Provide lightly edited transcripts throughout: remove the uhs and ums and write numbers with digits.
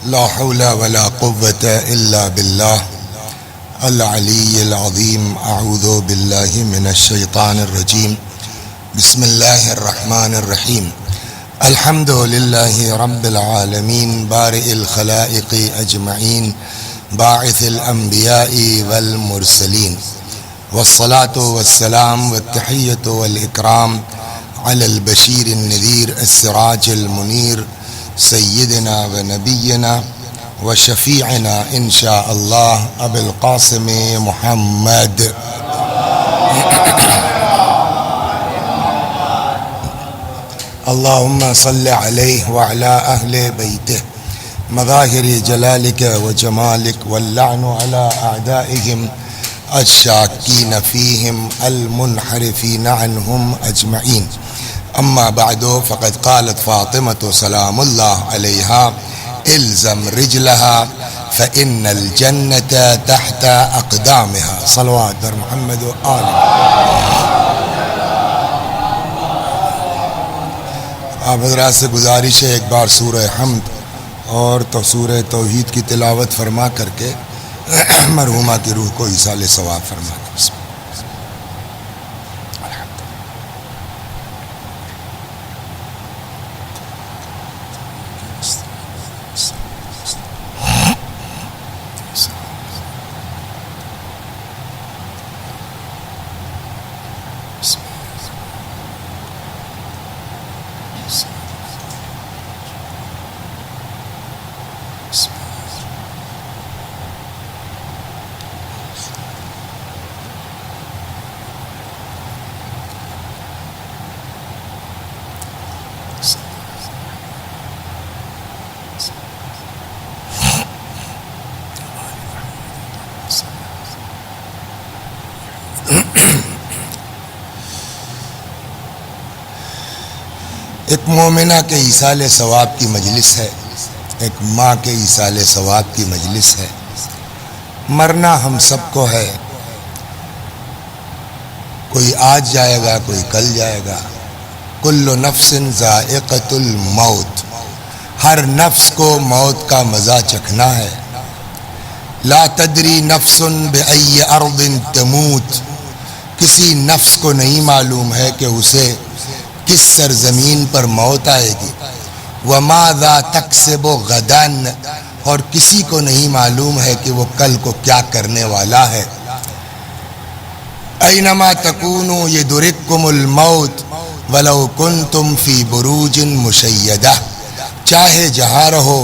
لا حول ولا قوة إلا بالله العلي العظيم. أعوذ بالله من الشيطان الرجيم. بسم الله الرحمن الرحيم. الحمد لله رب العالمين بارئ الخلائق أجمعين باعث الأنبياء والمرسلين، والصلاة والسلام والتحية والإكرام على البشير النذير السراج المنير سيدنا ونبينا وشفيعنا إن شاء الله أبي القاسم محمد. اللهم صل عليه وعلى أهل بيته مظاهر جلالك وجمالك، واللعن على أعدائهم الشاكين فيهم المنحرفين عنهم أجمعين. أما بعد، فقد قالت فاطمة سلام الله عليها: الزم رجلها فإن الجنة تحت أقدامها. صلوات در محمد وآله. آپ حضرات سے گزارش ہے ایک بار سورہ حمد اور تو سورہ توحید کی تلاوت فرما کر کے مرحومہ کی روح کو ایصال ثواب فرما کر. ایک مومنہ کے ایصال ثواب کی مجلس ہے، ایک ماں کے ایصال ثواب کی مجلس ہے. مرنا ہم سب کو ہے، کوئی آج جائے گا، کوئی کل جائے گا. کل نفس ذائقۃ الموت، ہر نفس کو موت کا مزہ چکھنا ہے. لا تدری نفس بأی ارض تموت، کسی نفس کو نہیں معلوم ہے کہ اسے کس سرزمین پر موت آئے گی. وماذا تکسب غدا، اور کسی کو نہیں معلوم ہے کہ وہ کل کو کیا کرنے والا ہے. اینما تکونوا یدرککم الموت ولو کنتم فی بروج مشیدہ، چاہے جہاں رہو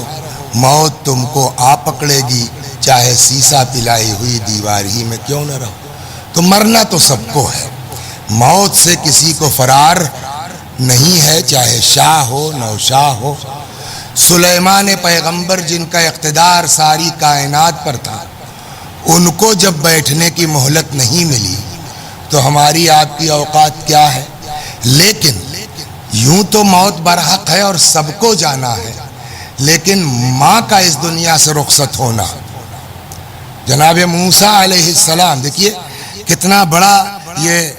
موت تم کو آ پکڑے گی، چاہے سیسا پلائی ہوئی دیوار ہی میں کیوں نہ رہو. تو مرنا تو سب کو ہے، موت سے کسی کو فرار نہیں ہے، چاہے شاہ ہو نوشاہ ہو. سلیمان پیغمبر جن کا اقتدار ساری کائنات پر تھا، ان کو جب بیٹھنے کی مہلت نہیں ملی تو ہماری آپ کی اوقات کیا ہے. لیکن یوں تو موت برحق ہے اور سب کو جانا ہے، لیکن ماں کا اس دنیا سے رخصت ہونا. جناب موسیٰ علیہ السلام، دیکھیے کتنا بڑا یہ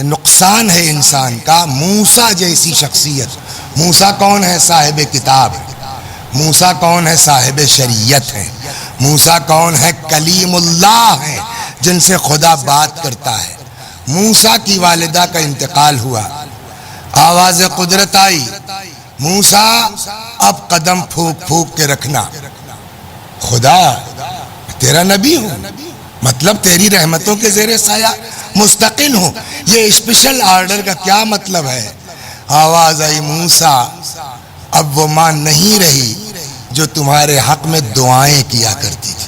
نقصان ہے انسان کا. موسیٰ جیسی شخصیت، موسیٰ کون ہے؟ صاحب کتاب. موسیٰ کون ہے؟ صاحب شریعت ہے. موسیٰ کون ہے؟ کلیم اللہ ہے، جن سے خدا بات کرتا ہے. موسیٰ کی والدہ کا انتقال ہوا، آواز قدرت آئی: موسیٰ اب قدم پھونک پھونک کے رکھنا، خدا تیرا نبی ہوں، مطلب تیری رحمتوں کے زیر سایہ مستقل ہوں. یہ اسپیشل آرڈر کا کیا مطلب ہے؟ آواز آئی: موسیٰ اب وہ ماں نہیں رہی جو تمہارے حق میں دعائیں کیا کرتی تھی.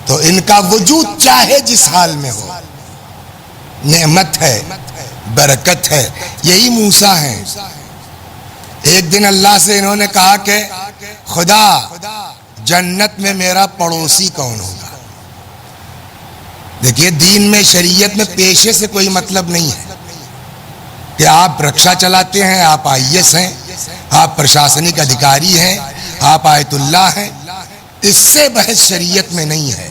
تو ان کا وجود چاہے جس حال میں ہو نعمت ہے، برکت ہے. یہی موسیٰ ہیں. ایک دن اللہ سے انہوں نے کہا کہ خدا جنت میں میرا پڑوسی کون ہوگا. دیکھیے دین میں شریعت میں پیشے سے کوئی مطلب نہیں ہے کہ آپ رکشا چلاتے ہیں، آپ IAS ہیں، آپ پرشاسنک ادھیکاری ہیں، آپ آیت اللہ ہیں. اس سے بحث شریعت میں نہیں ہے.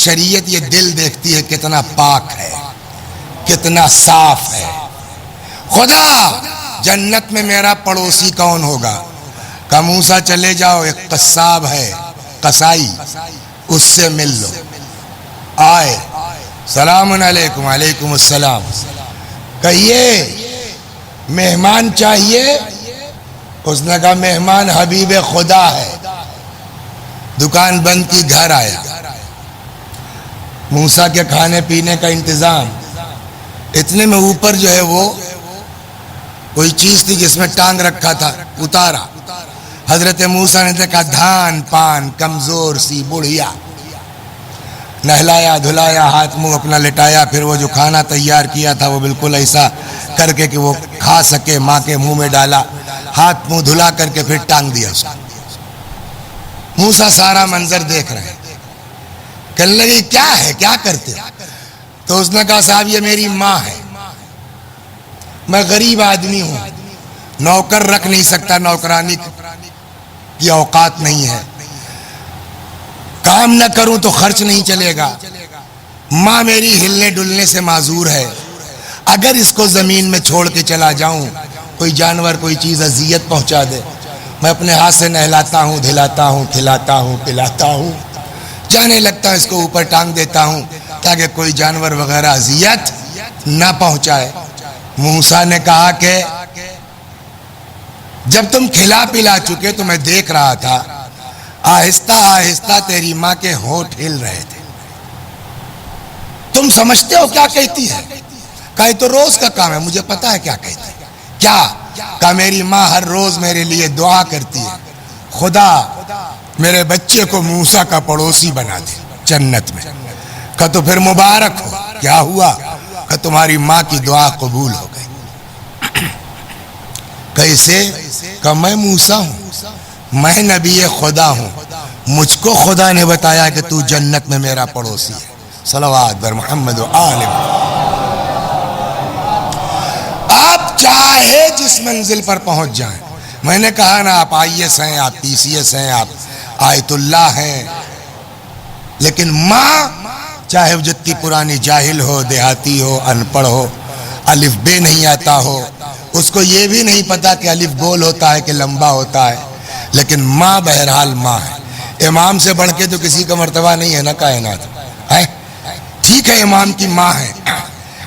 شریعت یہ دل دیکھتی ہے کتنا پاک ہے، کتنا صاف ہے. خدا جنت میں میرا پڑوسی کون ہوگا؟ کہ موسیٰ چلے جاؤ، ایک قصاب ہے قصائی، اس سے مل لو۔ آئے، سلام علیکم، وعلیکم السلام، کہیے مہمان چاہیے؟ اس نے کہا مہمان حبیب خدا ہے۔ دکان بند کی، گھر آیا، موسیٰ کے کھانے پینے کا انتظام۔ اتنے میں اوپر جو ہے وہ کوئی چیز تھی جس میں ٹانگ رکھا تھا، اتارا۔ حضرت موسیٰ نے دیکھا دھان پان کمزور سی بڑھیا، نہلایا دھلایا، ہاتھ منہ اپنا لٹایا، پھر وہ جو کھانا تیار کیا تھا وہ بالکل ایسا کر کے کہ وہ کھا سکے، ماں کے منہ میں ڈالا، ہاتھ منہ دھلا کر کے پھر ٹانگ دیا اس کو۔ موسیٰ سارا منظر دیکھ رہے ہیں، کہنے لگے کیا ہے، کیا کرتے؟ تو اس نے کہا صاحب یہ میری ماں ہے، میں غریب آدمی ہوں، نوکر رکھ نہیں سکتا، نوکرانی کی اوقات نہیں ہے، کام نہ کروں تو خرچ نہیں چلے گا، ماں میری ہلنے ڈلنے سے معذور ہے، اگر اس کو زمین میں چھوڑ کے چلا جاؤں، کوئی جانور کوئی چیز اذیت پہنچا دے، میں اپنے ہاتھ سے نہلاتا ہوں دھلاتا ہوں کھلاتا ہوں پلاتا ہوں، جانے لگتا ہوں، اس کو اوپر ٹانگ دیتا ہوں تاکہ کوئی جانور وغیرہ اذیت نہ پہنچائے۔ موسیٰ نے کہا کہ جب تم کھلا پلا چکے تو میں دیکھ رہا تھا آہستہ آہستہ تیری ماں کے ہونٹ ہل رہے تھے، تم سمجھتے ہو کیا کہتی ہے؟ کہا تو روز کا کام ہے، مجھے پتا ہے کیا کہتی ہے۔ کیا؟ کہا میری ماں ہر روز میرے لیے دعا کرتی ہے، خدا میرے بچے کو موسیٰ کا پڑوسی بنا دے جنت میں۔ کہا تو پھر مبارک ہو، کیا ہوا؟ کہ تمہاری ماں کی دعا قبول ہو گئی۔ کیسے؟ کہ میں موسیٰ ہوں، میں نبی خدا ہوں، مجھ کو خدا نے بتایا کہ تو جنت میں میرا پڑوسی ہے۔ صلوات بر محمد و آل محمد۔ آپ چاہے جس منزل پر پہنچ جائیں، میں نے کہا نا آپ آئی ایس ہیں، آپ پی سی ایس ہیں، آپ آیت اللہ ہیں، لیکن ماں چاہے وہ جتنی پرانی جاہل ہو، دیہاتی ہو، ان پڑھ ہو، الف بے نہیں آتا ہو، اس کو یہ بھی نہیں پتا کہ الف گول ہوتا ہے کہ لمبا ہوتا ہے، لیکن ماں بہرحال ماں ہے۔ امام سے بڑھ کے تو کسی کا مرتبہ نہیں ہے نا کائنات ہے، ٹھیک ہے امام کی ماں ہے،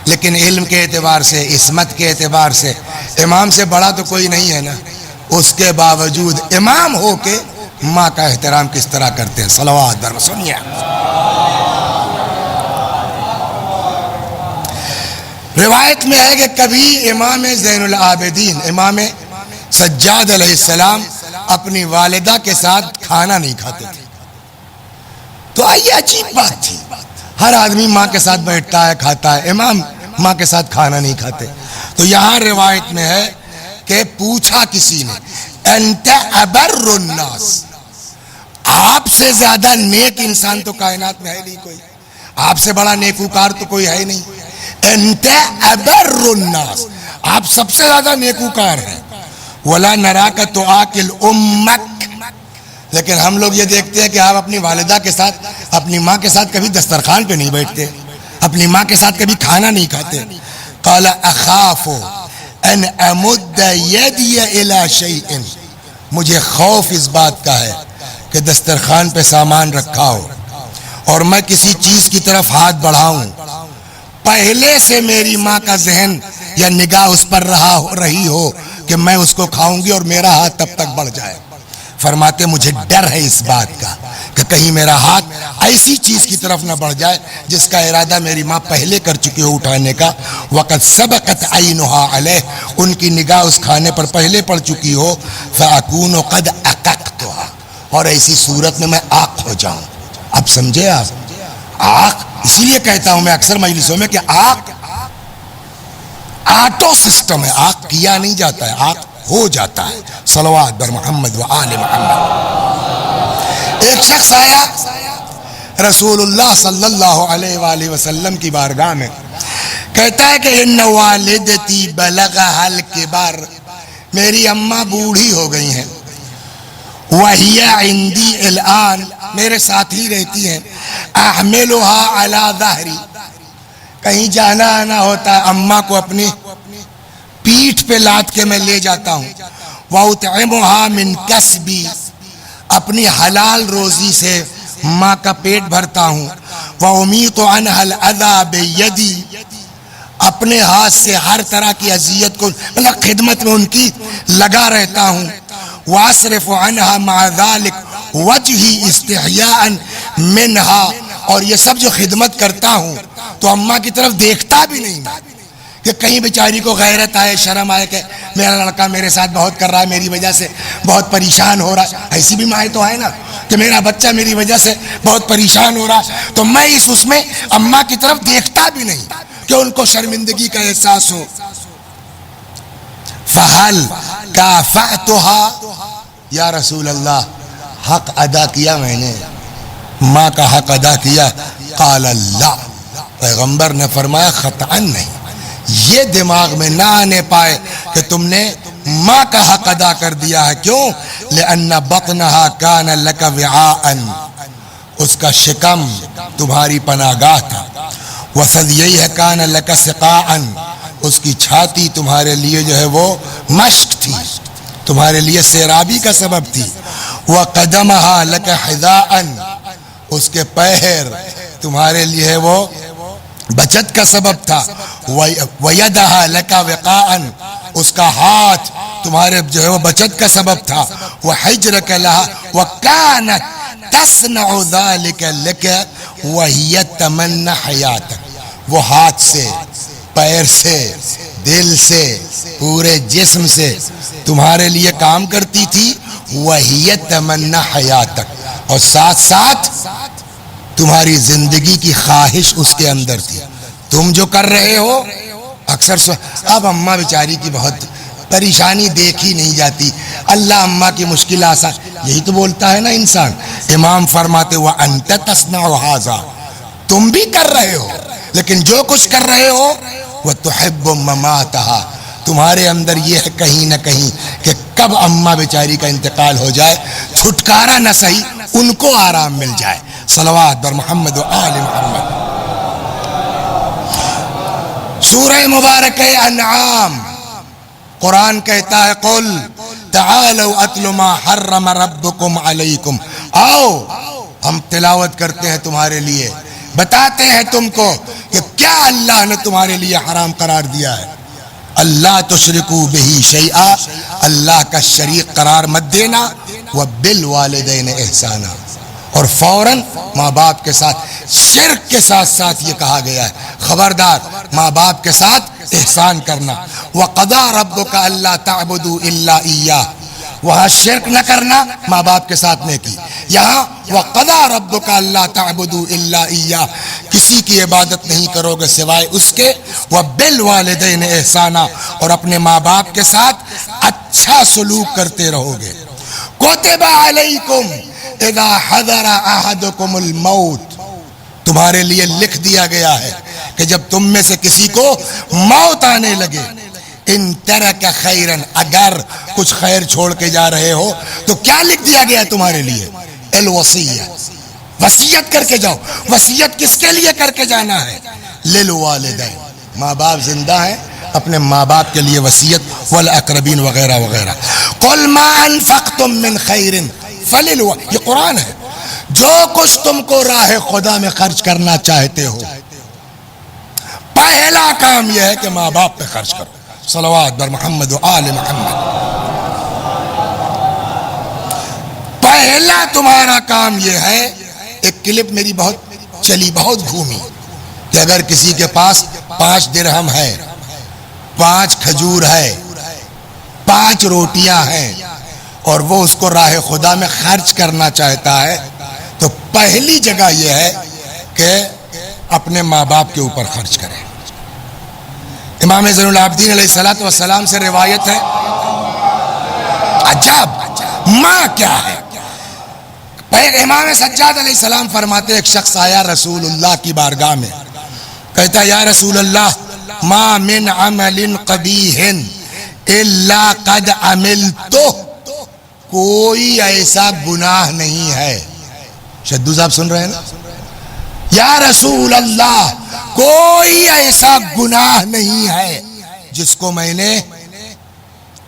لیکن علم کے اعتبار سے، عصمت کے اعتبار سے امام سے بڑا تو کوئی نہیں ہے نا، اس کے باوجود امام ہو کے ماں کا احترام کس طرح کرتے ہیں۔ صلوات در سنیے۔ روایت میں ہے کہ کبھی امام زین العابدین امام سجاد علیہ السلام اپنی والدہ کے ساتھ کھانا نہیں کھاتے تھے، تو آئیے عجیب بات تھی، ہر آدمی ماں کے ساتھ بیٹھتا ہے کھاتا ہے، امام ماں کے ساتھ کھانا نہیں کھاتے۔ تو یہاں روایت میں ہے کہ پوچھا کسی نے انت ابر الناس، آپ سے زیادہ نیک انسان تو کائنات میں ہے نہیں کوئی، آپ سے بڑا نیکوکار تو کوئی ہے نہیں، انت ابر الناس، آپ سب سے زیادہ نیکوکار ہیں، ولا نراک تعاقل امک، لیکن ہم لوگ یہ دیکھتے ہیں کہ آپ اپنی والدہ کے ساتھ، اپنی ماں کے ساتھ کبھی دسترخوان پہ نہیں بیٹھتے، اپنی ماں کے ساتھ کبھی کھانا نہیں کھاتے۔ قال اخاف ان امد یدی الی شیء، مجھے خوف اس بات کا ہے کہ دسترخوان پہ سامان رکھا ہو اور میں کسی چیز کی طرف ہاتھ بڑھاؤں، پہلے سے میری ماں کا ذہن یا نگاہ اس پر رہی ہو کہ میں اس کو کھاؤں گی اور میرا ہاتھ تب تک بڑھ جائے۔ فرماتے مجھے ڈر ہے اس بات کا کہ کہیں میرا ہاتھ ایسی چیز کی طرف نہ بڑھ جائے جس کا ارادہ میری ماں پہلے کر چکی ہو اٹھانے کا، وقت سبقت عینها علیہ، ان کی نگاہ اس کھانے پر پہلے پڑ چکی ہو، فاکون قد اققتها، اور ایسی صورت میں میں آق ہو جاؤں۔ اب سمجھے آپ؟ آق اسی لیے کہتا ہوں میں اکثر مجلسوں میں کہ آق آٹو سسٹم ہے، آق کیا نہیں جاتا ہے، آق ہو جاتا ہے۔ صلوات بر محمد و آل محمد۔ ایک شخص آیا رسول اللہ صلی اللہ علیہ وآلہ وسلم کی بارگاہ میں، کہتا ہے کہ ان والدتی بلغها الکبر، میری اماں بوڑھی ہو گئی ہیں، وہی عندی الان، میرے ساتھ ہی رہتی ہیں، احملها علی ظہری، کہیں جانا آنا ہوتا ہے اماں کو اپنی پیٹھ پہ لاد کے میں لے جاتا ہوں، وَأُطْعِمُهَا مِنْ كَسْبِي، اپنی حلال روزی سے ماں کا پیٹ بھرتا ہوں، وَأُمِيطُ عَنْهَا الْأَذَى بِيَدِي، اپنے ہاتھ سے ہر طرح کی اذیت کو مطلب خدمت میں ان کی لگا رہتا ہوں، وَأَصْرِفُ عَنْهَا مَعَ ذَلِكَ وَجْهِي اسْتِحْيَاءً مِنْهَا، اور یہ سب جو خدمت کرتا ہوں تو اماں کی طرف دیکھتا بھی نہیں کہ کہیں بیچاری کو غیرت آئے، شرم آئے کہ میرا لڑکا میرے ساتھ بہت کر رہا ہے، میری وجہ سے بہت پریشان ہو رہا ہے۔ ایسی بھی مائیں تو ہے نا کہ میرا بچہ میری وجہ سے بہت پریشان ہو رہا ہے، تو میں اس میں اماں کی طرف دیکھتا بھی نہیں کہ ان کو شرمندگی کا احساس ہو۔ فَهَلْ كَافَأْتُهَا، یا رسول اللہ حق ادا کیا میں نے، ماں کا حق ادا کیا؟ قال لا، پیغمبر نے فرمایا خطأً نہیں، یہ دماغ میں نہ آنے پائے کہ تم نے ماں کا حق ادا کر دیا ہے۔ کیوں؟ لأن بطنها كان لك وعاءً، اس کا شکم تمہاری پناہ گاہ تھا، وثدييها كان لك سقاءً، اس کی چھاتی تمہارے لیے جو ہے وہ مشق تھی، تمہارے لیے سیرابی کا سبب تھی، وقدمها لك حذاءً، اس کے پیر تمہارے لیے وہ بچت کا سبب تھا، وَيَدَهَا لَكَ وِقَاءً، اس کا ہاتھ تمہارے جو ہے وہ بچت کا سبب تھا، وَحِجْرَكَ لَهَا وَكَانَتْ تَصْنَعُ ذَلِكَ لَكَ وَهِيَ تَمَنَّ حَيَاتَكَ، وہ ہاتھ سے، پیر سے، دل سے، پورے جسم سے تمہارے لیے کام کرتی تھی، وَهِيَ تَمَنَّ حَيَاتَكَ، اور ساتھ ساتھ تمہاری زندگی کی خواہش اس کے اندر تھی۔ تم جو کر رہے ہو اکثر اب اماں بیچاری کی بہت پریشانی دیکھی نہیں جاتی، اللہ اماں کی مشکل آسان، یہی تو بولتا ہے نا انسان۔ امام فرماتے وَأَنْتَ تَصْنَعُ هَذَا، تم بھی کر رہے ہو، لیکن جو کچھ کر رہے ہو وَتُحِبُّ مَمَاتَهَا، تمہارے اندر یہ ہے کہیں نہ کہیں کہ کب اماں بیچاری کا انتقال ہو جائے، چھٹکارا نہ صحیح ان کو آرام مل جائے۔ صلوات بر محمد و آل محمد۔ سورہ مبارک انعام، قرآن کہتا ہے قل تعالوا اتل ما حرم ربکم علیکم، آؤ ہم تلاوت کرتے ہیں تمہارے لیے، بتاتے ہیں تم کو کہ کیا اللہ نے تمہارے لیے حرام قرار دیا ہے۔ اللہ تشرکو بہی شیئا، اللہ کا شریک قرار مت دینا، وبالوالدین احسانا، اور فوراً ماں باپ کے ساتھ، شرک کے ساتھ ساتھ یہ کہا گیا ہے خبردار ماں باپ کے ساتھ احسان کرنا۔ وَقَضَىٰ رَبُّكَ أَلَّا تَعْبُدُوا إِلَّا إِيَّاهُ، وہاں شرک نہ کرنا، ماں باپ کے ساتھ نیکی۔ یہاں وَقَضَىٰ رَبُّكَ أَلَّا تَعْبُدُوا إِلَّا إِيَّاهُ، کسی کی عبادت نہیں کرو گے سوائے اس کے، وَبِالْوَالِدَيْنِ إِحْسَانًا، اور اپنے ماں باپ کے ساتھ اچھا سلوک کرتے رہو گے۔ كُتِبَ عَلَيْكُمْ اذا حضر احدکم الموت، تمہارے لیے لکھ دیا گیا ہے کہ جب تم میں سے کسی کو موت آنے لگے، ان ترک خیرا، اگر کچھ خیر چھوڑ کے جا رہے ہو تو کیا لکھ دیا گیا تمہارے لیے؟ الوصیہ، وصیت کر کے جاؤ۔ وصیت کس کے لیے کر کے جانا ہے؟ للوالدین، ماں باپ زندہ ہیں، اپنے ماں باپ کے لیے وصیت، والاقربین وغیرہ وغیرہ۔ قل ما انفقتم من خیر فللوالدین، یہ قرآن ہے، جو کچھ تم کو راہ خدا میں خرچ کرنا چاہتے ہو، پہلا کام یہ ہے کہ ماں باپ پہ خرچ کرو۔ صلوات بر محمد و آل محمد۔ پہلا تمہارا کام یہ ہے، ایک کلپ میری بہت چلی، بہت گھومی، کہ اگر کسی کے پاس 5 درہم ہے، 5 کھجور ہے، 5 روٹیاں ہیں، اور وہ اس کو راہ خدا میں خرچ کرنا چاہتا ہے، تو پہلی جگہ یہ ہے کہ اپنے ماں باپ کے اوپر خرچ کرے۔ امام زین العابدین علیہ السلام سے روایت ہے، عجب ماں کیا ہے۔ امام سجاد علیہ السلام فرماتے، ایک شخص آیا رسول اللہ کی بارگاہ میں، کہتا یا رسول اللہ ما من عمل قبیح الا قد عملتہ، کوئی ایسا گناہ نہیں ہے، شدو صاحب سن رہے ہیں نا، یا رسول اللہ کوئی ایسا گناہ نہیں ہے جس کو میں نے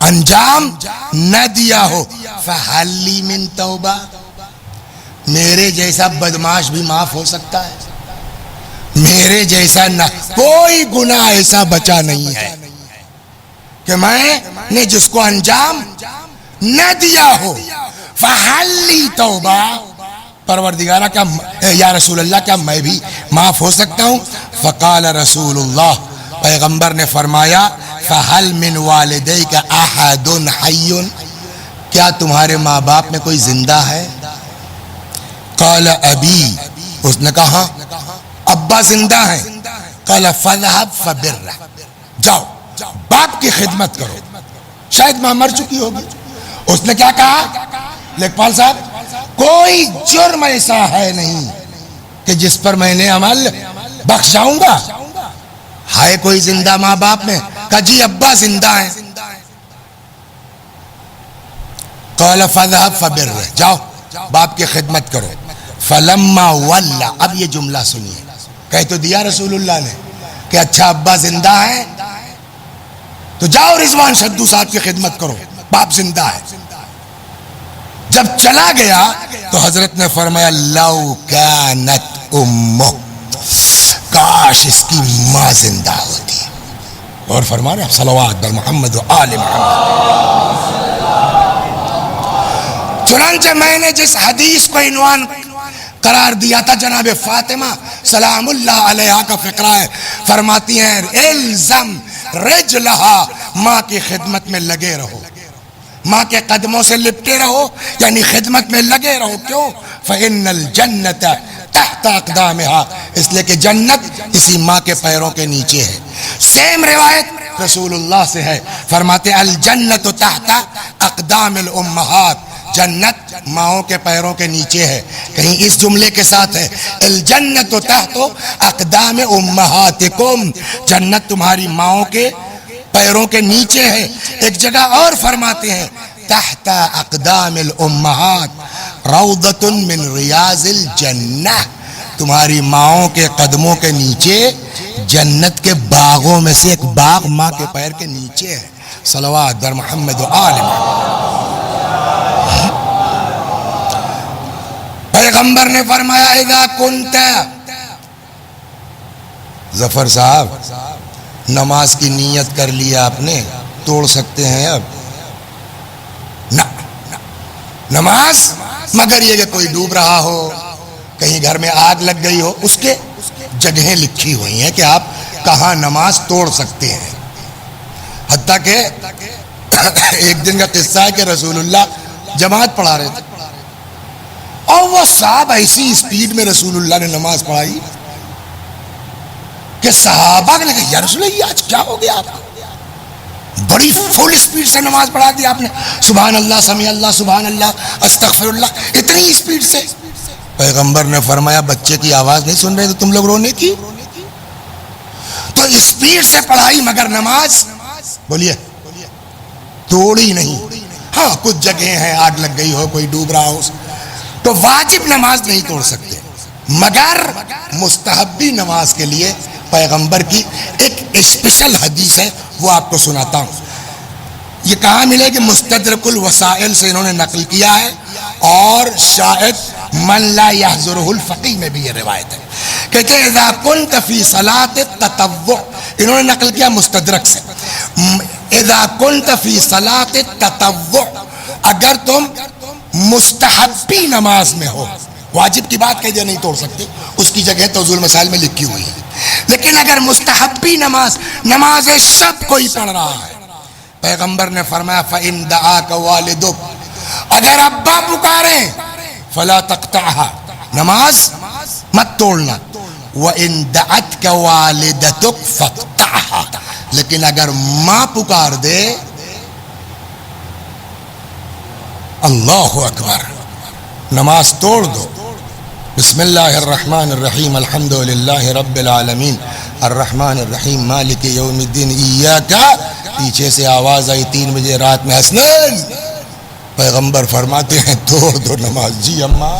انجام نہ دیا ہو، فَهَلْ لِي مِن توبہ، میرے جیسا بدماش بھی معاف ہو سکتا ہے؟ میرے جیسا نہ کوئی گناہ ایسا بچا نہیں ہے کہ میں نے جس کو انجام نہ دیا ہو، فَهَلْ لِي توبہ، پروردگارہ کیا یا رسول اللہ کیا میں بھی معاف ہو سکتا ہوں؟ فقال رسول اللہ، پیغمبر نے فرمایا فَهَلْ مِنْ وَالِدَيْكَ أَحَدٌ حَيٌّ، کیا تمہارے ماں باپ میں کوئی زندہ ہے؟ قال ابی، اس نے کہا ابا زندہ ہیں۔ قال فَذْهَبْ فَبِرَّهُ، جاؤ باپ کی خدمت کرو، شاید ماں مر چکی ہوگی۔ اس نے کیا کہا؟ لیکپال صاحب کوئی جرم ایسا ہے نہیں کہ جس پر میں نے عمل بخش جاؤں گا۔ ہے کوئی زندہ ماں باپ میں؟ کہا جی ابا زندہ ہیں۔ قال فَذْهَبْ فَبِرَّهُ، جاؤ باپ کی خدمت کرو۔ فَلَمَّا وَلَّى، اب یہ جملہ سنیے، کہہ تو دیا رسول اللہ نے کہ اچھا ابا زندہ ہے تو جاؤ رضوان شدو صاحب کی خدمت کرو، باپ زندہ ہے۔ جب چلا گیا تو حضرت نے فرمایا لَوْ كَانَتْ أُمُّهُ، کاش اس کی ماں زندہ ہوتی۔ اور فرما رہے صلوات بر محمد و آل محمد۔ چنانچہ میں نے جس حدیث کو عنوان قرار دیا تھا جناب فاطمہ سلام اللہ علیہا کا فقرہ ہے، فرماتی ہیں الزم رجلہا، ماں کی خدمت میں لگے رہو، ماں کے قدموں سے لپٹے رہو، یعنی خدمت میں لگے رہو۔ کیوں؟ فإن الجنت تحت اقدامہا، اس لیے کہ جنت اسی ماں کے پیروں کے نیچے ہے۔ سیم روایت رسول اللہ سے ہے، فرماتے الجنت تحت اقدام الامہات، جنت ماؤں کے پیروں کے نیچے ہے۔ کہیں اس جملے کے ساتھ ہے الجنت تحت اقدام امہاتکم، جنت تمہاری ماؤں کے پیروں کے نیچے ہے۔ ایک جگہ اور فرماتے ہیں تحت اقدام الامہات روضۃ من ریاض الجنہ، تمہاری ماؤں کے قدموں کے نیچے جنت کے باغوں میں سے ایک باغ ماں کے پیر کے نیچے ہے۔ صلوات بر محمد و آل محمد۔ پیغمبر نے فرمایا اذا کنت، ظفر صاحب نماز کی نیت کر لیا آپ نے، توڑ سکتے ہیں اب؟ نہ، نماز مگر یہ کہ کوئی ڈوب رہا ہو، کہیں گھر میں آگ لگ گئی ہو، اس کے جگہیں لکھی ہوئی ہیں کہ آپ کہاں نماز توڑ سکتے ہیں۔ حتیٰ کہ ایک دن کا قصہ ہے کہ رسول اللہ جماعت پڑھا رہے تھے اور وہ صاحب ایسی اسپیڈ میں رسول اللہ نے نماز پڑھائی کہ صحابہ نے کہا یا رسول اللہ یہ آج کیا ہو گیا آپ کو، بڑی فل اسپیڈ سے نماز پڑھا دی آپ نے، سبحان اللہ سمیع اللہ سبحان اللہ استغفر اللہ، اتنی اسپیڈ سے۔ پیغمبر نے فرمایا بچے کی آواز نہیں سن رہے تو تم لوگ رونے کی؟ تو اسپیڈ سے پڑھائی مگر نماز بولیے توڑی نہیں۔ ہاں کچھ جگہیں ہیں آگ لگ گئی ہو، کوئی ڈوب رہا ہو، تو واجب نماز نہیں توڑ سکتے، مگر مستحبی نماز کے لیے پیغمبر کی ایک اسپیشل حدیث ہے، وہ آپ کو سناتا ہوں۔ یہ کہاں ملے کہ مستدرک الوسائل سے انہوں نے نقل کیا ہے، اور شاید من لا یحضرہ الفقیہ میں بھی یہ روایت ہے۔ کہتے ہیں اذا کنت فی صلاۃ التطوع، انہوں نے نقل کیا مستدرک سے، اذا کنت فی صلاۃ التطوع، اگر تم مستحبی نماز میں ہو، واجب کی بات کہہ دیا نہیں توڑ سکتے، اس کی جگہ توضیح المسائل میں لکھی ہوئی ہے، لیکن اگر مستحبی نماز شب کوئی پڑھ رہا ہے، پیغمبر نے فرمایا فَإِن دَعَاكَ وَالِدُكَ، اگر ابا پکاریں فَلَا تَقْطَعْهَا، نماز مت توڑنا، وَإِن دَعَتْكَ وَالِدَتُكَ فَاقْطَعْهَا، لیکن اگر ماں پکار دے، اللہ اکبر، نماز توڑ دو۔ بسم اللہ الرحمن الرحیم الحمد للہ رب العالمین الرحمن الرحیم مالک یوم الدین ایاک، پیچھے سے آواز آئی 3 بجے رات میں حسنین، پیغمبر فرماتے ہیں توڑ دو نماز۔ جی اماں،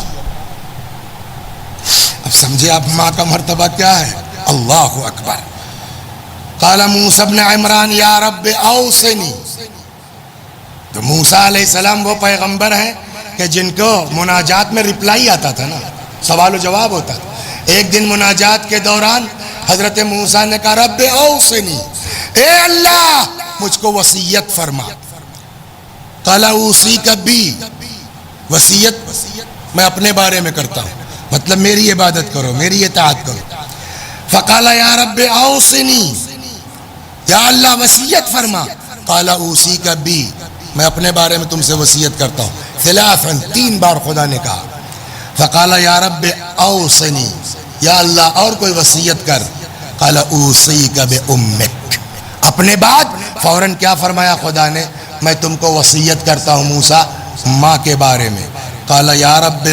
اب سمجھے آپ ماں کا مرتبہ کیا ہے؟ اللہ اکبر۔ قال موسیٰ بن عمران یا رب اوصنی، تو موسیٰ علیہ السلام وہ پیغمبر ہیں کہ جن کو مناجات میں رپلائی آتا تھا نا، سوال و جواب ہوتا تھا۔ ایک دن مناجات کے دوران حضرت موسیٰ نے کہا رب اوصنی، اے اللہ مجھ کو وصیت فرما۔ قال اوصیک بی، وصیت میں اپنے بارے میں کرتا ہوں، مطلب میری عبادت کرو، میری اطاعت کرو۔ فقال یا رب اوصنی، یا اللہ وصیت فرما۔ قال اوصیک بی، میں اپنے بارے میں تم سے وصیت کرتا ہوں۔ ثلاثاً، 3 بار خدا نے کہا۔ فقال یا رب اوصنی، یا اللہ اور کوئی وصیت کر۔ قال اوصیک بامک، اپنے بعد فوراً کیا فرمایا خدا نے؟ میں تم کو وصیت کرتا ہوں موسیٰ ماں کے بارے میں۔ قال یا رب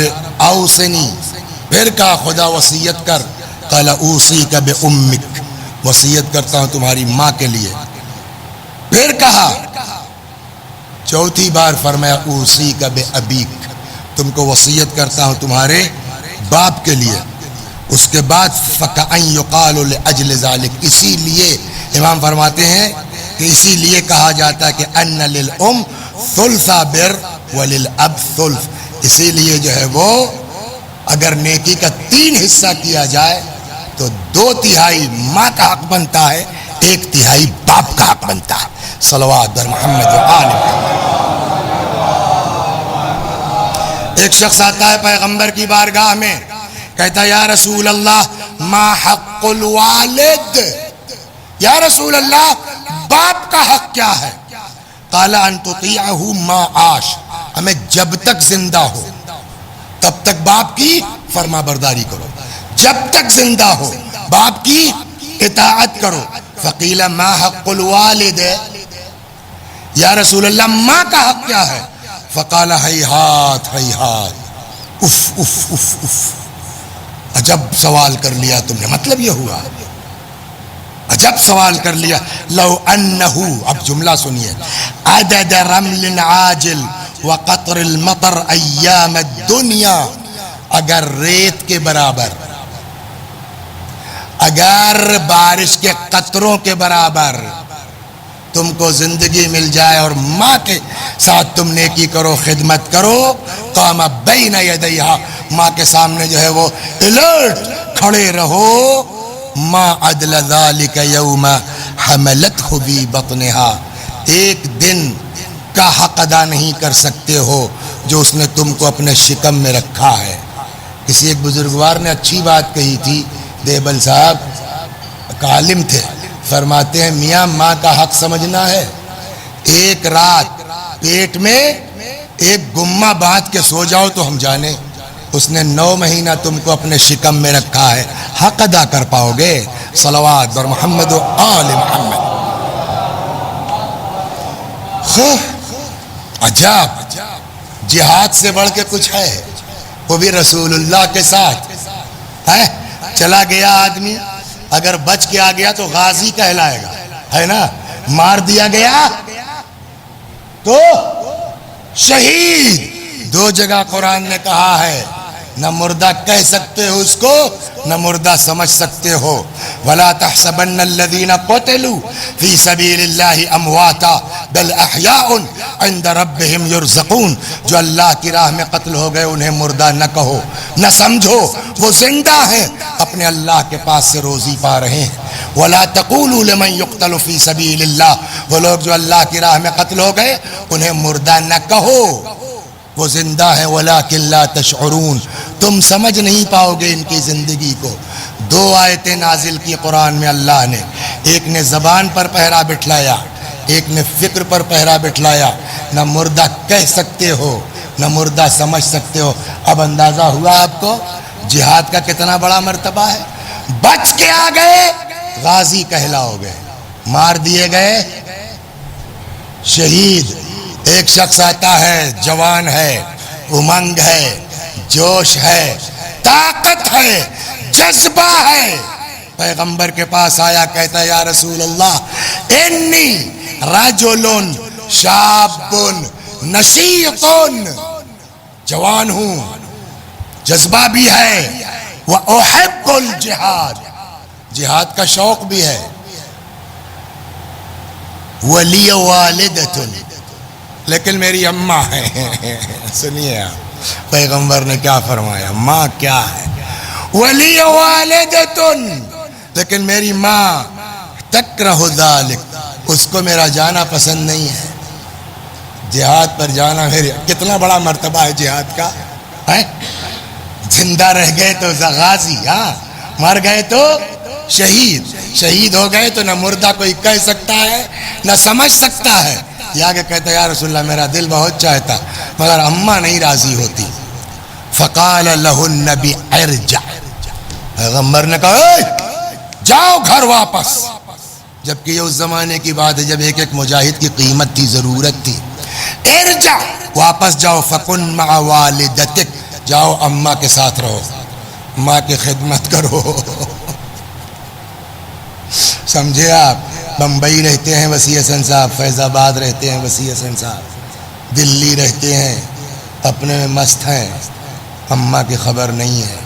اوصنی، پھر کہا خدا وصیت کر۔ قال اوصیک بامک، وصیت کرتا ہوں تمہاری ماں کے لیے۔ پھر کہا، چوتھی بار فرمایا اوصیک بابیک، تم کو وصیت کرتا ہوں تمہارے باپ کے لیے۔ اس کے بعد فکأن یقال لاجل ذلک، اسی لیے امام فرماتے ہیں کہ اسی لیے کہا جاتا ہے کہ ان للام ثلث بر وللاب ثلث، اسی لیے جو ہے وہ اگر نیکی کا 3 حصہ کیا جائے تو 2/3 ماں کا حق بنتا ہے، 1/3 باپ کا حق بنتا ہے۔ صلوات بر محمد و آل محمد۔ ایک شخص آتا ہے پیغمبر کی بارگاہ میں، کہتا ہے یا رسول اللہ ما حق الوالد، یا رسول اللہ باپ کا حق کیا ہے؟ قال ان تطیعہ ما عاش، ہمیں جب تک زندہ ہو تب تک باپ کی فرما برداری کرو، جب تک زندہ ہو باپ کی اطاعت کرو۔ فقیل ما حق الوالد، یا رسول اللہ ماں کا حق کیا ہے؟ فقال ہیہات ہیہات، اف اف اف اف، عجب سوال کر لیا تم نے، مطلب یہ ہوا عجب سوال کر لیا۔ لو انہو، اب جملہ سنیے، عدد رمل عاجل وقطر المطر ایام الدنیا، اگر ریت کے برابر، اگر بارش کے قطروں کے برابر تم کو زندگی مل جائے اور ماں کے ساتھ تم نیکی کرو، خدمت کرو، قام بین یدیہا، ماں کے سامنے جو ہے وہ الرٹ کھڑے رہو، ما عدل ذالک یوم حملتہ فی بطنہا، ایک دن کا حق ادا نہیں کر سکتے ہو جو اس نے تم کو اپنے شکم میں رکھا ہے۔ کسی ایک بزرگوار نے اچھی بات کہی تھی، دیبل صاحب عالم تھے، فرماتے ہیں میاں ماں کا حق سمجھنا ہے، ایک رات پیٹ میں ایک گمہ باندھ کے سو جاؤ تو ہم جانے، اس نے 9 مہینہ تم کو اپنے شکم میں رکھا ہے، حق ادا کر پاؤ گے؟ صلوات اور محمد و آل محمد۔ عجب، جہاد سے بڑھ کے کچھ ہے، وہ بھی رسول اللہ کے ساتھ ہے۔ چلا گیا آدمی، اگر بچ کے آ گیا تو غازی کہلائے گا، ہے نا، مار دیا گیا تو شہید۔ 2 جگہ قرآن نے کہا ہے، نہ مردہ کہہ سکتے ہو اس کو، نہ مردہ سمجھ سکتے ہو۔ وَلَا تَحْسَبَنَّ الَّذِينَ قُتِلُوا فِي سَبِيلِ اللَّهِ أَمْوَاتًا بَلْ أَحْيَاءٌ عِندَ رَبِّهِمْ يُرْزَقُونَ، جو اللہ کی راہ میں قتل ہو گئے انہیں مردہ نہ کہو، نہ سمجھو، وہ زندہ ہیں، اپنے اللہ کے پاس سے روزی پا رہے ہیں۔ وَلَا تَقُولُوا لِمَنْ يُقْتَلُ فِي سَبِيلِ اللَّهِ، وہ لوگ جو اللہ کی راہ میں قتل ہو گئے انہیں مردہ نہ کہو، وہ زندہ ہیں، وَلَٰكِن لَا تَشْعُرُونَ، تم سمجھ نہیں پاؤ گے ان کی زندگی کو۔ 2 آیتیں نازل کی قرآن میں اللہ نے، ایک نے زبان پر پہرا بٹھلایا، ایک نے فکر پر پہرا بٹھلایا۔ نہ مردہ کہہ سکتے ہو، نہ مردہ سمجھ سکتے ہو۔ اب اندازہ ہوا آپ کو جہاد کا کتنا بڑا مرتبہ ہے۔ بچ کے آ گئے، غازی کہلاؤ گے، مار دیے گئے، شہید۔ ایک شخص آتا ہے، جوان ہے، امنگ ہے، جوش ہے، طاقت ہے، جذبہ ہے، پیغمبر کے پاس آیا، کہتا ہے یا رسول اللہ انی رجل شاب نشیط، جوان ہوں، جذبہ بھی ہے، وَأُحِبُّ الجہاد، جہاد کا شوق بھی ہے، وَلِيَ وَالِدَةٌ، لیکن میری اماں ہے. سنیے آپ پیغمبر نے کیا فرمایا, ماں کیا ہے؟ ولی والدتن, لیکن میری ماں تکرہ ذالک, اس کو میرا جانا پسند نہیں ہے. جہاد پر جانا میرے, کتنا بڑا مرتبہ ہے جہاد کا ہے. زندہ رہ گئے تو غازی, ہاں مر گئے تو شہید. شہید ہو گئے تو نہ مردہ کوئی کہہ سکتا ہے نہ سمجھ سکتا ہے. یہ آگے کہتا ہے یا رسول اللہ میرا دل بہت چاہتا مگر اماں نہیں راضی ہوتی. فقال له النبی ارجع, پیغمبر نے کہا جاؤ گھر واپس. جبکہ یہ اس زمانے کی بات ہے جب ایک ایک مجاہد کی قیمت تھی, ضرورت تھی. ارجع, واپس جاؤ. فکن مع والدتک, جاؤ اماں کے ساتھ رہو, ماں کی خدمت کرو. سمجھے آپ؟ بمبئی رہتے ہیں وسیع حسن صاحب, فیض آباد رہتے ہیں وسیع حسن صاحب, دلی رہتے ہیں, اپنے میں مست ہیں, اماں کی خبر نہیں ہے.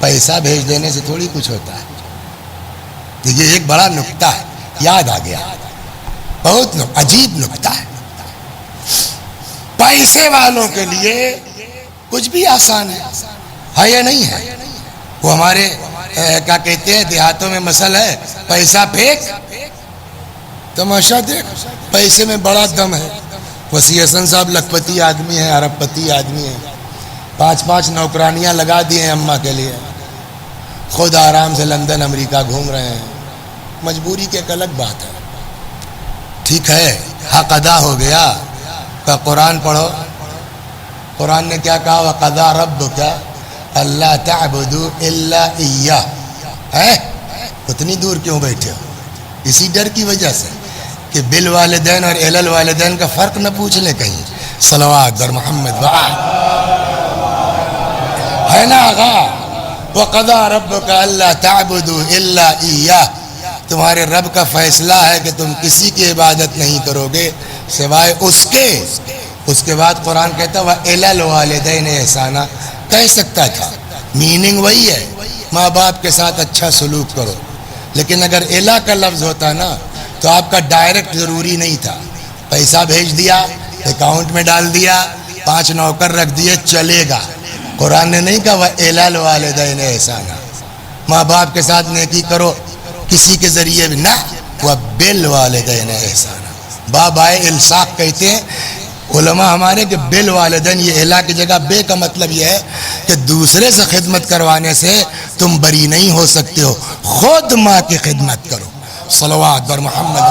پیسہ بھیج دینے سے تھوڑی کچھ ہوتا ہے. یہ ایک بڑا نکتہ ہے, یاد آ گیا, بہت عجیب نکتہ ہے. پیسے والوں کے لیے کچھ بھی آسان ہے یا نہیں ہے؟ وہ ہمارے کیا کہتے ہیں دیہاتوں میں مسئلہ ہے, پیسہ پھینک تماشا دیکھ. پیسے میں بڑا دم ہے. وسیع حسن صاحب لکھپتی آدمی ہیں, ارب پتی آدمی ہیں, 5 نوکرانیاں لگا دی ہیں اماں کے لیے, خود آرام سے لندن امریکہ گھوم رہے ہیں. مجبوری کی ایک الگ بات ہے, ٹھیک ہے, حق ادا ہو گیا. تو قرآن پڑھو, قرآن نے کیا کہا, وَقَضَىٰ رَبُّكَ أَلَّا تَعْبُدُوا إِلَّا إِيَّاهُ. اتنی دور کیوں بیٹھے ہو؟ اسی ڈر کی وجہ سے کہ بالوالدین اور الی الوالدین کا فرق نہ پوچھ لیں کہیں. صلوات بر محمد ہے نا آغا. وَقَضَىٰ رَبُّكَ أَلَّا تَعْبُدُوا إِلَّا إِيَّاهُ, تمہارے رب کا فیصلہ ہے کہ تم کسی کی عبادت نہیں کرو گے سوائے اس کے. اس کے بعد قرآن کہتا ہے وَإِلَى الْوَالِدَيْنِ إِحْسَانًا, کہہ سکتا تھا, میننگ وہی ہے, ماں باپ کے ساتھ اچھا سلوک کرو. لیکن اگر الا کا لفظ ہوتا نا تو آپ کا ڈائریکٹ ضروری نہیں تھا. پیسہ بھیج دیا, اکاؤنٹ میں ڈال دیا, 5 نوکر رکھ دیے, چلے گا. قرآن نے نہیں کہا وَإِلَى الْوَالِدَيْنِ إِحْسَانًا, ماں باپ کے ساتھ نیکی کرو, کسی کے ذریعے بھی نہ. وَبِالْوَالِدَيْنِ إِحْسَانًا, باب آئے الساق کہتے ہیں علماء ہمارے کہ بالوالدین, یہ الا کی جگہ بے کا مطلب یہ ہے کہ دوسرے سے خدمت کروانے سے تم بری نہیں ہو سکتے ہو, خود ماں کی خدمت کرو. صلوات بر محمد.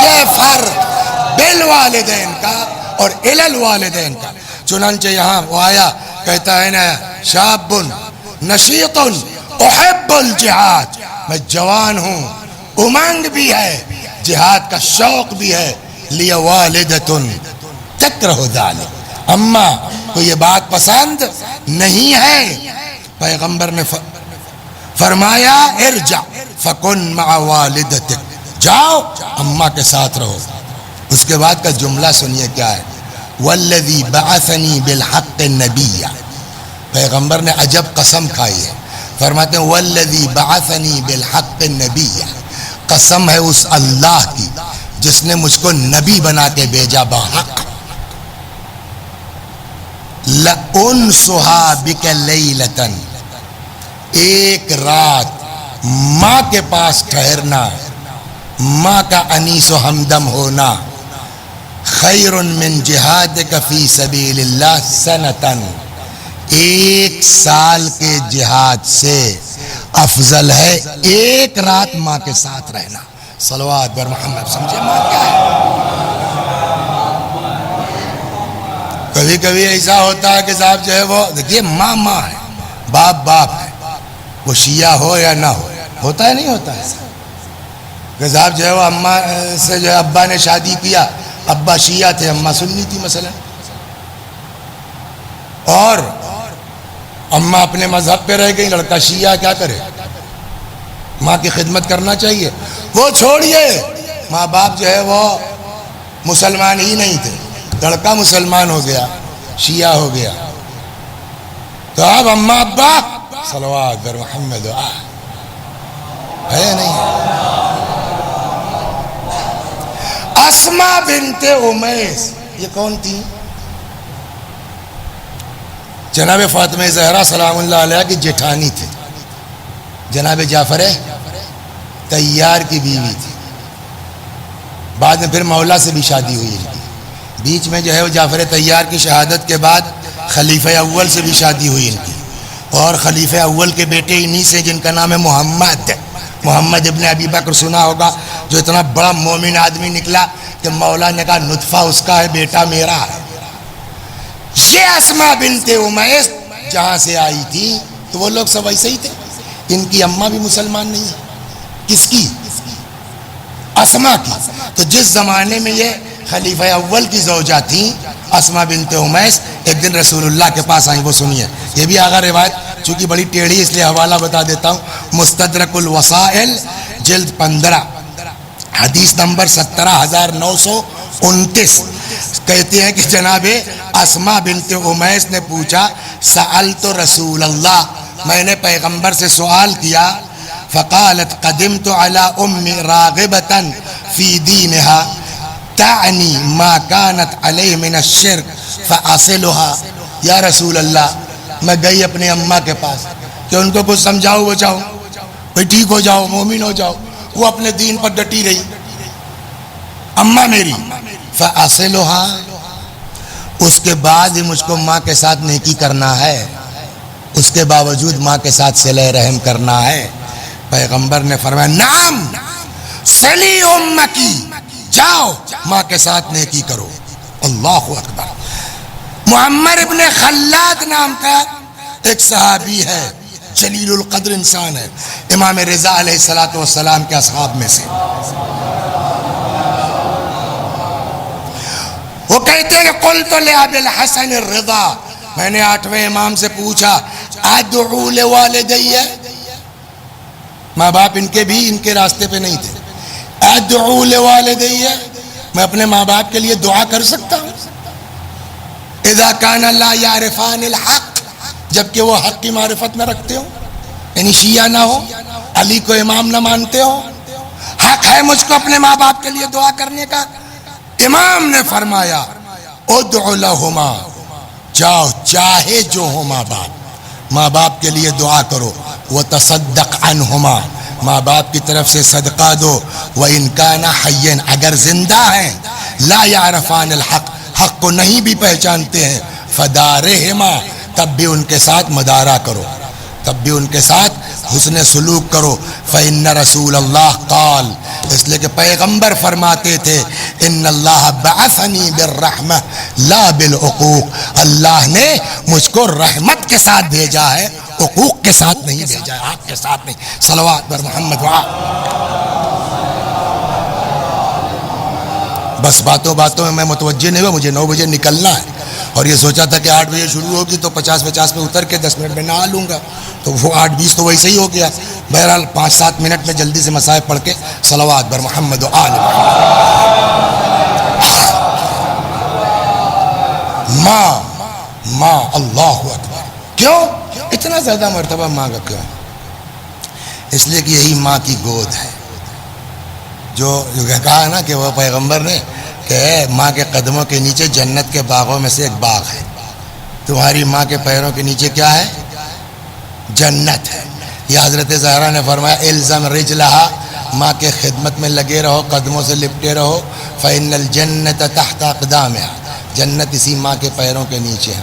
یہ فرق بالوالدین کا اور الی الوالدین کا. چنانچہ یہاں وہ آیا کہتا ہے نا شاب نشیط احب الجہاد, میں جوان ہوں, امنگ بھی ہے, جہاد کا شوق بھی ہے. لی والدتن تکرہ ذالک, اماں کو یہ بات پسند نہیں ہے. پیغمبر نے فرمایا ارجع فکن مع والدتک, جاؤ اماں کے ساتھ رہو. اس کے بعد کا جملہ سنیے کیا ہے, والذی بعثنی بالحق نبیا. پیغمبر نے عجب قسم کھائی ہے, فرماتے ہیں والذی بعثنی بالحق نبیا, قسم ہے اس اللہ کی جس نے مجھ کو نبی بنا کے بھیجا بحق. لَأُنْسُهَا بِكَ لَيْلَةً, ایک رات ماں کے پاس ٹھہرنا, ماں کا انیس و ہمدم ہونا, خیر من جہادک فی سبیل اللہ سنتاً, 1 سال کے جہاد سے افضل ہے 1 رات ماں کے ساتھ رہنا. صلوات بر محمد. سمجھے ماں کیا ہے؟ کبھی کبھی ایسا ہوتا ہے کہ صاحب جو ہے وہ دیکھیے ماں ماں ہے, باپ باپ ہے, وہ شیعہ ہو یا نہ ہو, ہوتا ہے نہیں ہوتا ایسا کہ صاحب جو ہے وہ اماں سے جو ہے ابا نے شادی کیا, ابا شیعہ تھے, اماں سنی تھی مثلا, اور اماں اپنے مذہب پہ رہ گئی, لڑکا شیعہ, کیا کرے؟ ماں کی خدمت کرنا چاہیے. وہ چھوڑیے, ماں باپ جو ہے وہ مسلمان ہی نہیں تھے, لڑکا مسلمان ہو گیا, شیعہ ہو گیا, تو اب اماں ابا صلوات بر محمد ہے نہیں. اسما بنت امیس یہ کون تھی؟ جناب فاطمہ زہرا سلام اللہ علیہ کی جیٹھانی تھے، جناب جعفر طیار کی بیوی تھی، بعد میں پھر مولا سے بھی شادی ہوئی ان کی، بیچ میں جو ہے وہ جعفر طیار کی شہادت کے بعد خلیفہ اول سے بھی شادی ہوئی ان کی، اور خلیفہ اول کے بیٹے انہی سے جن کا نام ہے محمد ابن ابی بکر، سنا ہوگا، جو اتنا بڑا مومن آدمی نکلا کہ مولا نے کہا نطفہ اس کا ہے، بیٹا میرا ہے۔ یہ اسماء بنت امیس جہاں سے آئی تھی تو وہ لوگ سب ایسے ہی تھے، ان کی اماں بھی مسلمان نہیں ہے، کس کی؟ اسماء کی۔ تو جس زمانے میں یہ خلیفہ اول کی زوجہ تھیں اسماء بنت امیس، ایک دن رسول اللہ کے پاس آئیں، وہ سنیے، یہ بھی آگا روایت چونکہ بڑی ٹیڑھی اس لیے حوالہ بتا دیتا ہوں، مستدرک الوسائل جلد 15 حدیث نمبر 17,929 کہتے ہیں کہ جناب اسماء بنت امیس نے پوچھا سألت رسول اللہ، میں نے پیغمبر سے سوال کیا، فقالت قدمت على أمي راغبة في دينها تعني ما كانت عليه من الشرك فأصلها۔ یا رسول اللہ، میں گئی اپنے اماں کے پاس کہ ان کو کچھ سمجھاؤ بچاؤ، بھئی ٹھیک ہو جاؤ، مومن ہو جاؤ، وہ اپنے دین پر ڈٹی رہی اماں میری، فأصلها، اس کے بعد ہی مجھ کو ماں کے ساتھ نیکی کرنا ہے، اس کے باوجود ماں کے ساتھ صلہ رحم کرنا ہے۔ پیغمبر نے فرمایا نعم صلی امکی، جاؤ ماں کے ساتھ نیکی کرو۔ اللہ اکبر۔ معمر ابن خلاد نام کا ایک صحابی ہے، جلیل القدر انسان ہے، امام رضا علیہ السلام کے اصحاب میں سے، وہ کہتے ہیں کہ قلت لأبی الحسن الرضا، میں نے 8ویں امام سے پوچھا ادعو لوالدی، ماں باپ ان کے بھی ان کے راستے پہ نہیں تھے، ادعو لوالدی، میں اپنے ماں باپ کے لیے دعا کر سکتا ہوں؟ اذا کان لا یعرفان الحق، جبکہ وہ حق کی معرفت نہ رکھتے ہو، یعنی شیعہ نہ ہو، علی کو امام نہ مانتے ہو، حق ہے مجھ کو اپنے ماں باپ کے لیے دعا کرنے کا؟ امام نے فرمایا ادعو لہما، جاؤ چاہے جو ہو ماں باپ کے لیے دعا کرو، وتصدق عنہما، ماں باپ کی طرف سے صدقہ دو، وَإِن كَانَ حَيًّا، اگر زندہ ہیں، لا يعرفان الحق، حق کو نہیں بھی پہچانتے ہیں، فدارہما، تب بھی ان کے ساتھ مدارہ کرو، تب بھی ان کے ساتھ حسن سلوک کرو، فإن رسول اللہ قال، اس لیے کہ پیغمبر فرماتے تھے ان اللہ بعثنی بالرحمہ لا بالعقوق، اللہ نے مجھ کو رحمت کے ساتھ بھیجا ہے، عقوق کے ساتھ نہیں بھیجا ہے، آپ کے ساتھ نہیں۔ صلوات بر محمد وآل۔ بس باتوں میں میں متوجہ نہیں ہوا، مجھے 9 بجے نکلنا ہے، اور یہ سوچا تھا کہ 8 بجے شروع ہوگی تو 50 پہ اتر کے 10 منٹ میں نہا لوں گا، تو وہ 8:20 تو ویسے ہی ہو گیا۔ بہرحال 5-7 منٹ میں جلدی سے مصائب پڑھ کے صلوات بر محمد و آل ماں اللہ اکبر۔ کیوں اتنا زیادہ مرتبہ ماں کا کیوں؟ اس لیے کہ یہی ماں کی گود ہے، جو کہا نا کہ وہ پیغمبر نے کہ ماں کے قدموں کے نیچے جنت کے باغوں میں سے ایک باغ ہے، تمہاری ماں کے پیروں کے نیچے کیا ہے؟ جنت ہے۔ یہ حضرت زہرا نے فرمایا الزم رجلہا، ماں کے خدمت میں لگے رہو، قدموں سے لپٹے رہو، فإن الجنت تحت اقدامہا، جنت اسی ماں کے پیروں کے نیچے ہے۔